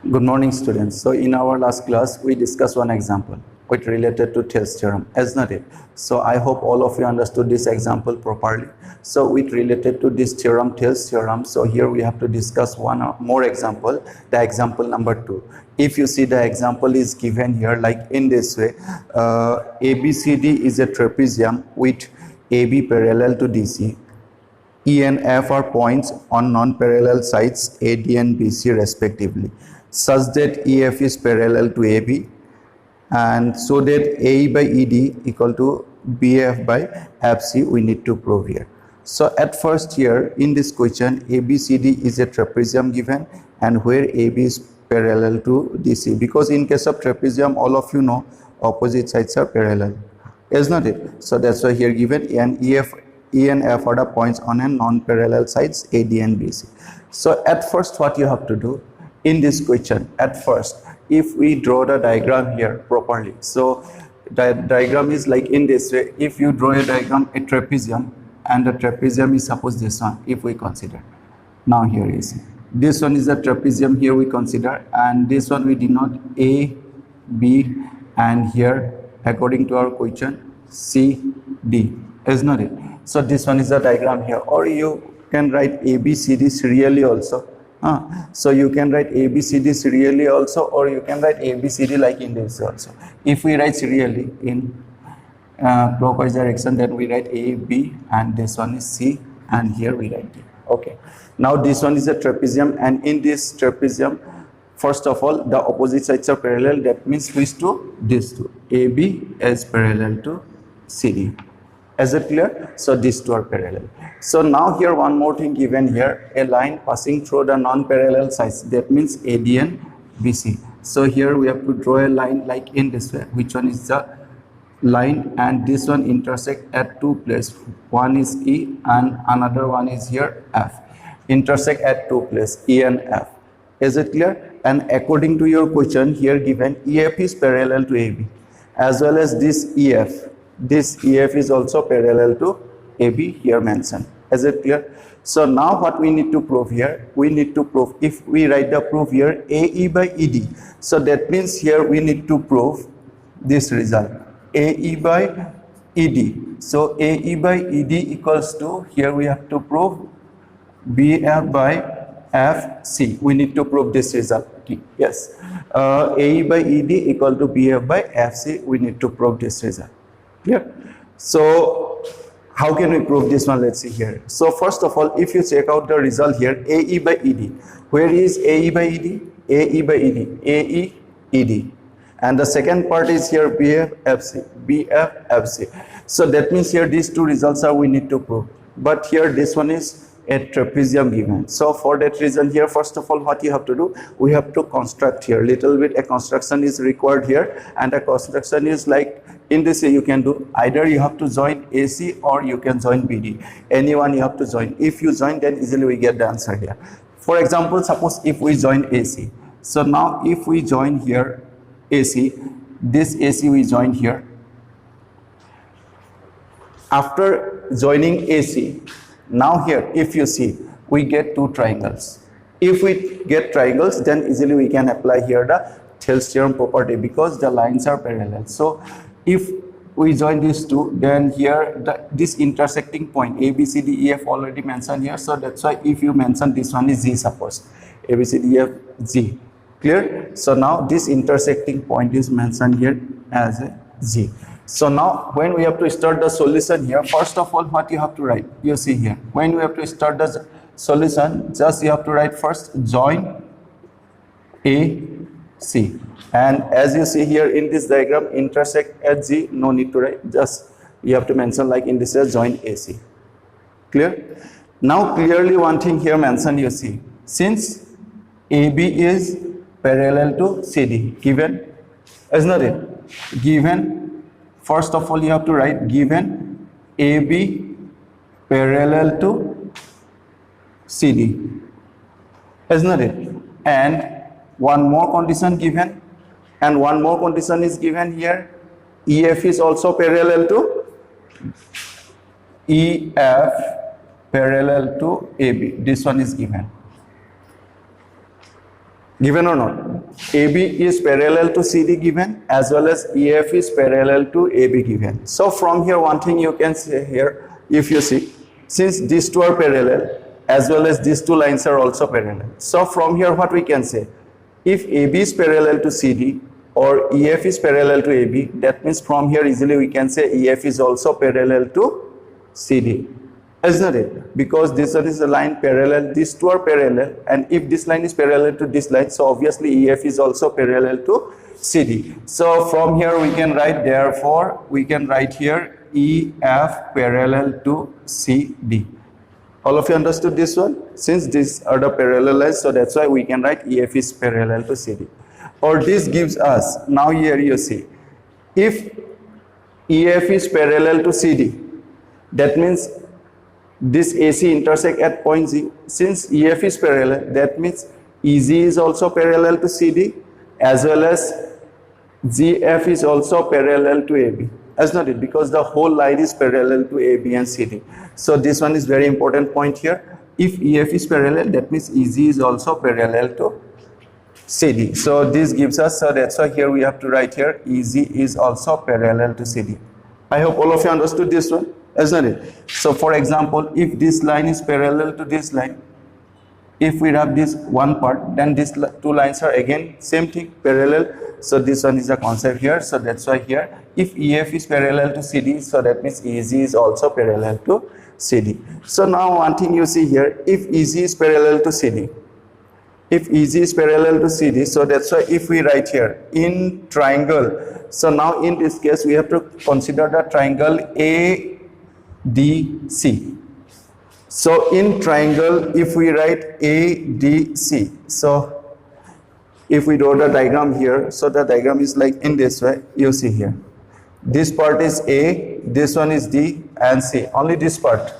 Good morning, students. So in our last class, we discussed one example which related to Thales theorem, isn't it? So I hope all of you understood this example properly. So it related to this theorem, Thales theorem. So here we have to discuss one more example, the example number 2. If you see the example is given here like in this way, ABCD is a trapezium with AB parallel to DC. E and F are points on non-parallel sides AD and BC respectively, such that EF is parallel to AB, and so that AE by ED equal to BF by FC we need to prove here. So at first here in this question, ABCD is a trapezium given and where AB is parallel to DC, because in case of trapezium all of you know opposite sides are parallel, is not it? So that's why here given and E and F are the points on a non-parallel sides AD and BC. So at first what you have to do in this question, at first if we draw the diagram here properly, so the diagram is like in this way. If you draw a diagram, a trapezium, and the trapezium is suppose this one, if we consider, now here is this one is the trapezium, here we consider, and this one we denote A, B, and here according to our question C, D, is not it? So this one is the diagram here, or you can write ABCD serially also. So you can write ABCD serially also, or you can write ABCD like in this also. If we write serially in clockwise direction, then we write A, B, and this one is C, and here we write D. Okay. Now this one is a trapezium, and in this trapezium, first of all, the opposite sides are parallel. That means which two? These two. AB is parallel to CD. Is it clear? So these two are parallel. So now here one more thing given here, a line passing through the non-parallel sides, that means AD and BC. So here we have to draw a line like in this way. Which one is the line? And this one intersect at two places. One is E and another one is here F. Intersect at two places, E and F. Is it clear? And according to your question here given, EF is parallel to AB, as well as this EF. This EF is also parallel to AB here mentioned. Is it clear? So now what we need to prove here? We need to prove, if we write the proof here, AE by ED. So that means here we need to prove this result, AE by ED. So AE by ED equals to, here we have to prove BF by FC. We need to prove this result. Yes. AE by ED equal to BF by FC. We need to prove this result. Clear? So how can we prove this one? Let's see here. So first of all, if you check out the result here, AE by ED. Where is AE by ED? AE by ED. AE, ED. And the second part is here BF, FC. BF, FC. So that means here these two results are we need to prove. But here this one is a trapezium given. So for that reason here, first of all, what you have to do, we have to construct here little bit. A construction is required here, and a construction is like in this way. You can do either you have to join AC or you can join BD. Anyone you have to join. If you join, then easily we get the answer here. For example, suppose if we join AC. So now if we join here AC, this AC we join here. After joining AC, now here if you see, we get two triangles. If we get triangles, then easily we can apply here the Thales theorem property, because the lines are parallel. So if we join these two, then here this intersecting point ABCDEF already mentioned here. So that's why if you mention this one is Z, suppose ABCDEF Z. Clear? So now this intersecting point is mentioned here as a Z. So now when we have to start the solution here, first of all what you have to write, you see here, when we have to start the solution, just you have to write first join AC, and as you see here in this diagram, intersect at Z, no need to write, just you have to mention like in this as join AC. Clear? Now clearly one thing here mentioned, you see, since AB is parallel to CD, given, is not it? Given, first of all you have to write given AB parallel to CD, is not it? And one more condition given, and one more condition is given here, EF is also parallel to EF parallel to AB. This one is given. Given or not? AB is parallel to CD given, as well as EF is parallel to AB given. So from here, one thing you can say here, if you see, since these two are parallel, as well as these two lines are also parallel. So from here, what we can say, if AB is parallel to CD or EF is parallel to AB, that means from here easily we can say EF is also parallel to CD. Isn't it? Because this one is a line parallel, these two are parallel, and if this line is parallel to this line, so obviously EF is also parallel to CD. So from here we can write, therefore we can write here EF parallel to CD. All of you understood this one? Since these are the parallel lines, so that's why we can write EF is parallel to CD. Or this gives us, now here you see, if EF is parallel to CD, that means this AC intersect at point Z. Since EF is parallel, that means EZ is also parallel to CD, as well as GF is also parallel to AB. That's not it, because the whole line is parallel to AB and CD. So this one is very important point here. If EF is parallel, that means EZ is also parallel to CD. So this gives us, so that's why here we have to write here, EZ is also parallel to CD. I hope all of you understood this one. Isn't it? So for example, if this line is parallel to this line, if we have this one part, then these two lines are again same thing, parallel. So this one is a concept here. So that's why here, if EF is parallel to CD, so that means EZ is also parallel to CD. So now one thing you see here, if EZ is parallel to CD, if EZ is parallel to CD, so that's why if we write here in triangle, so now in this case we have to consider the triangle ADC. So in triangle, if we write ADC, so if we draw the diagram here, so the diagram is like in this way, you see here. This part is A, this one is D and C, only this part.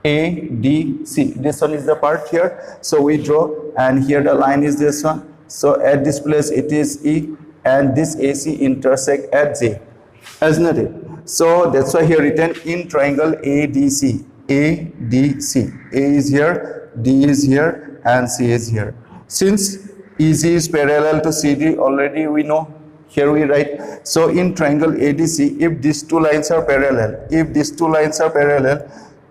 A, D, C. This one is the part here. So we draw, and here the line is this one. So at this place it is E, and this AC intersect at J. Isn't it? So that's why here written in triangle ADC. ADC. A is here, D is here, and C is here. Since EZ is parallel to CD, already we know. Here we write. So in triangle ADC, if these two lines are parallel,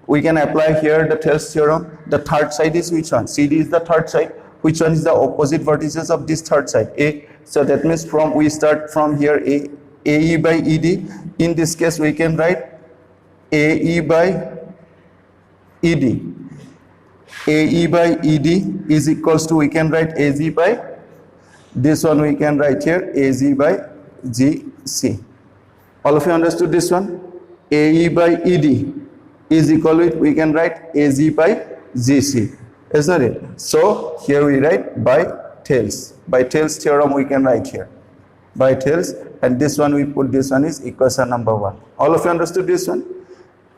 we can apply here the Thales theorem. The third side is which one? CD is the third side. Which one is the opposite vertices of this third side? A. So that means we start from here A. AE by ED. In this case, we can write AE by ED. AE by ED is equals to, we can write AZ by, this one we can write here AZ by GC. All of you understood this one? AE by ED is equal with, we can write AZ by GC, isn't it? So here we write by Thales. By Thales theorem we can write here. By Thales, and this one we put, this one is equation number 1. All of you understood this one?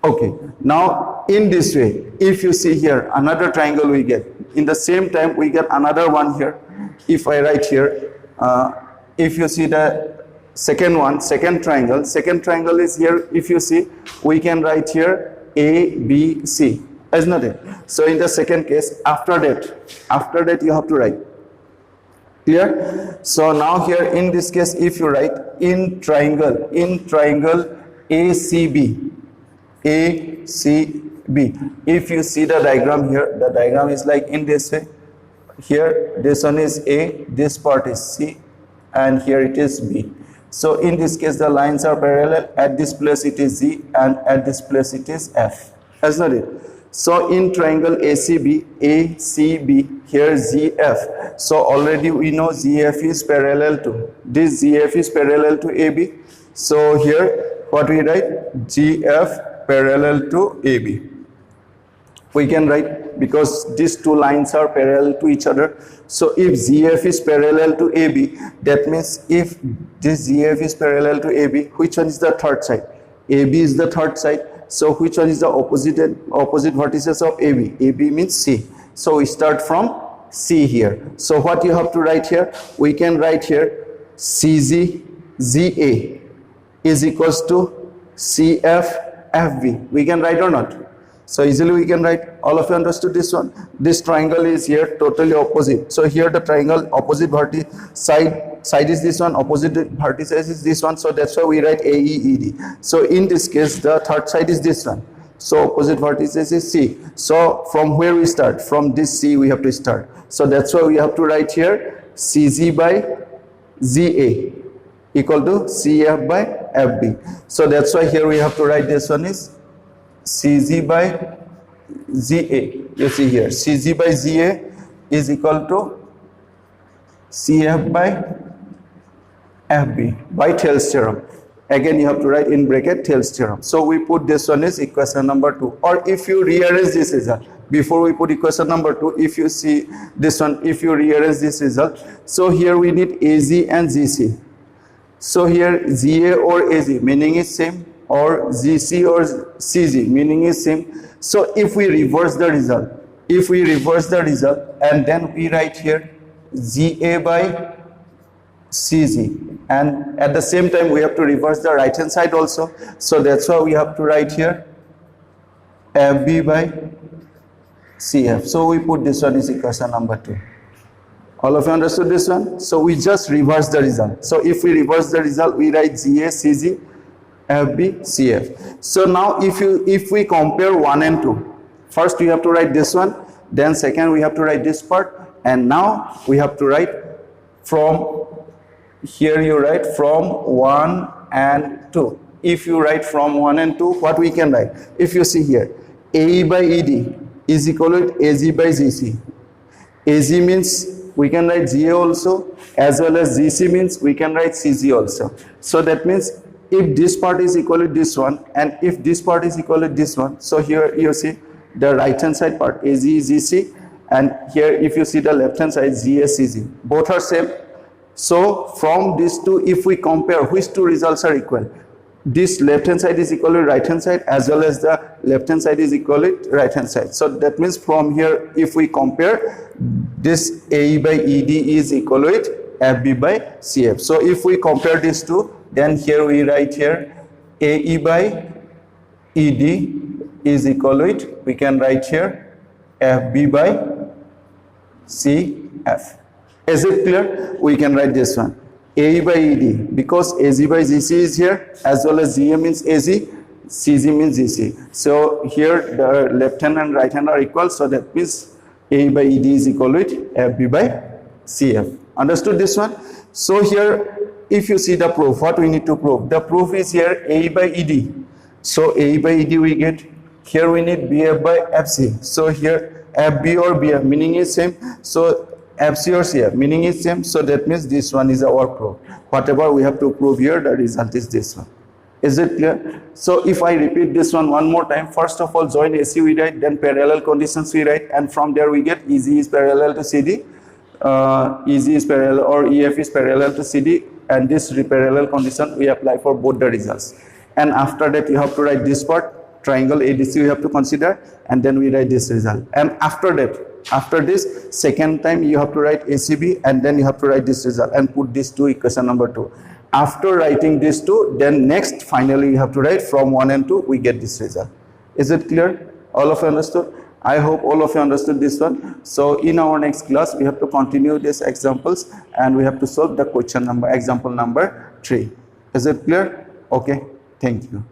Okay. Now in this way, if you see here another triangle we get, in the same time we get another one here. If I write here, if you see the second one, second triangle is here. If you see, we can write here A, B, C, isn't it? So in the second case, after that you have to write. Clear? So now here in this case, if you write in triangle ACB, if you see the diagram here, the diagram is like in this way. Here this one is A, this part is C, and here it is B. So in this case the lines are parallel. At this place it is Z, and at this place it is F, isn't it? So in triangle ACB, here ZF. So already we know ZF is parallel to, this ZF is parallel to AB. So here what we write? GF parallel to AB. We can write, because these two lines are parallel to each other. So if ZF is parallel to AB, that means if this ZF is parallel to AB, which one is the third side? AB is the third side. So which one is the opposite vertices of AB? AB means C. So we start from C here. So what you have to write here? We can write here CZ ZA is equals to CF FB. We can write or not? So easily we can write. All of you understood this one? This triangle is here totally opposite. So here the triangle opposite vertex side is this one, opposite vertex is this one. So that's why we write AEED. So in this case, the third side is this one. So opposite vertices is C. So from where we start? From this C we have to start. So that's why we have to write here CG by ZA equal to CF by FB. So that's why here we have to write this one is CG by ZA. You see here CG by ZA is equal to CF by FB by Thales theorem. Again you have to write in bracket Thales theorem. So we put this one is equation number 2. Or if you rearrange this result, before we put equation number 2, if you see this one, if you rearrange this result, so here we need AZ and ZC. So here ZA or AZ meaning is same, or ZC or CG meaning is same. So if we reverse the result, and then we write here ZA by CG, and at the same time we have to reverse the right hand side also. So that's why we have to write here FB by CF. So we put this one is equation number 2. All of you understood this one? So we just reverse the result. So if we reverse the result, we write GA, CG, FB, CF. So now if we compare 1 and 2, first we have to write this one, then second we have to write this part, and now we have to write from here. You write from 1 and 2. If you write from 1 and 2, what we can write? If you see here, AE by ED is equal to AZ by ZC. AZ means we can write GA also, as well as ZC means we can write CG also. So that means if this part is equal to this one, and if this part is equal to this one, so here you see the right hand side part AZ, ZC, and here if you see the left hand side GA, CG, both are same. So from these two, if we compare, which two results are equal? This left hand side is equal to right hand side, as well as the left hand side is equal to right hand side. So that means from here, if we compare, this AE by ED is equal to FB by CF. So if we compare these two, then here we write here AE by ED is equal to, we can write here FB by CF. Is it clear? We can write this one AE by ED, because AZ by ZC is here, as well as ZA means AZ, CG means ZC. So here the left hand and right hand are equal, so that means AE by ED is equal to FB by CF. Understood this one? So here if you see the proof, what we need to prove? The proof is here AE by ED. So AE by ED we get, here we need BF by FC. So here FB or BF meaning is same. So FC or CF meaning is same. So that means this one is our proof. Whatever we have to prove here, the result is this one. Is it clear? So if I repeat this one more time, first of all join AC we write, then parallel conditions we write, and from there we get EZ is parallel to CD, EZ is parallel or EF is parallel to CD, and this parallel condition we apply for both the results. And after that you have to write this part, triangle ADC we have to consider, and then we write this result. And after that, after this second time you have to write ACB, and then you have to write this result and put this to equation number 2. After writing these two, then next finally you have to write from 1 and 2 we get this result. Is it clear? All of you understood? I hope all of you understood this one. So in our next class we have to continue these examples, and we have to solve the question number, example number 3. Is it clear? Okay, thank you.